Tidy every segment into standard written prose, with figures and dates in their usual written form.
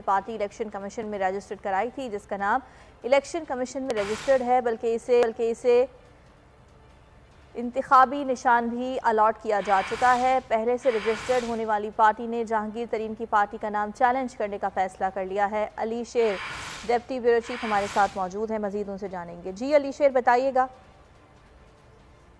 Party election commission में registered कराई थी, जिसका नाम इलेक्शन कमीशन में रजिस्टर्ड है, बल्कि इसे इंतखाबी निशान भी अलॉट किया जा चुका है। पहले से रजिस्टर्ड होने वाली पार्टी ने जहांगीर तरीन की पार्टी का नाम चैलेंज करने का फैसला कर लिया है। अली शेर डिप्टी ब्यूरो चीफ हमारे साथ मौजूद हैं, मजीद उनसे जानेंगे। जी अली शेर, बताइएगा।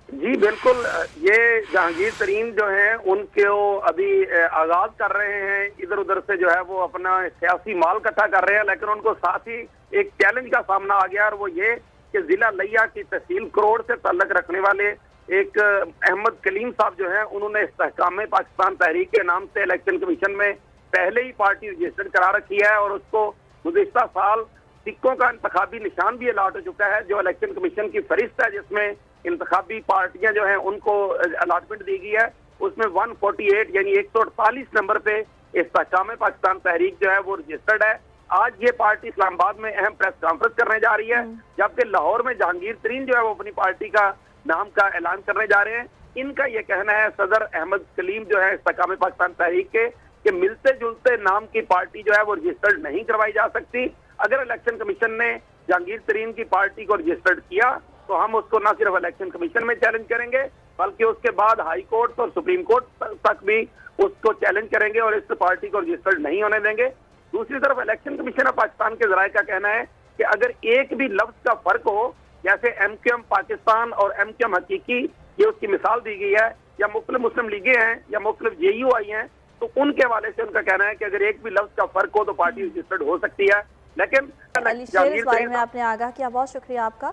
जी बिल्कुल, ये जहांगीर तरीन जो है उनको अभी आगाज कर रहे हैं, इधर उधर से जो है वो अपना सियासी माल इकट्ठा कर रहे हैं, लेकिन उनको साथ ही एक चैलेंज का सामना आ गया, और वो ये कि जिला लिया की तहसील करोड़ से ताल्लुक रखने वाले एक अहमद कलीम साहब जो है, उन्होंने इस्तेहकाम पाकिस्तान तहरीक के नाम से इलेक्शन कमीशन में पहले ही पार्टी रजिस्टर्ड करा रखी है, और उसको गुज़िश्ता साल सिक्कों का इंतखाबी निशान भी अलॉट हो चुका है, जो इलेक्शन कमीशन की फरिस्त है जिसमें इंतखाबी पार्टियां जो हैं उनको अलॉटमेंट दी गई है, उसमें 148 यानी 148 नंबर पे इस्तेहकाम पाकिस्तान तहरीक जो है वो रजिस्टर्ड है। आज ये पार्टी इस्लामाबाद में अहम प्रेस कॉन्फ्रेंस करने जा रही है, जबकि लाहौर में जहांगीर तरीन जो है वो अपनी पार्टी का नाम का ऐलान करने जा रहे हैं। इनका ये कहना है, सदर अहमद कलीम जो है इस्तेहकाम पाकिस्तान तहरीक के, कि मिलते जुलते नाम की पार्टी जो है वो रजिस्टर्ड नहीं करवाई जा सकती। अगर इलेक्शन कमीशन ने जहांगीर तरीन की पार्टी को रजिस्टर्ड किया तो हम उसको न सिर्फ इलेक्शन कमीशन में चैलेंज करेंगे, बल्कि उसके बाद हाई कोर्ट और सुप्रीम कोर्ट तक भी उसको चैलेंज करेंगे और इस पार्टी को रजिस्टर्ड नहीं होने देंगे। दूसरी तरफ इलेक्शन कमीशन ऑफ पाकिस्तान के जराये का कहना है कि अगर एक भी लफ्ज का फर्क हो, जैसे MQM पाकिस्तान और MQM हकीकी, ये उसकी मिसाल दी गई है, या मुख्तलिफ मुस्लिम लीगें हैं या मुख्तलिफ JUI हैं, तो उनके हवाले से उनका कहना है कि अगर एक भी लफ्ज का फर्क हो तो पार्टी रजिस्टर्ड हो सकती है। लेकिन अली शेर, इस बारे में आपने आगाह किया, बहुत शुक्रिया आपका।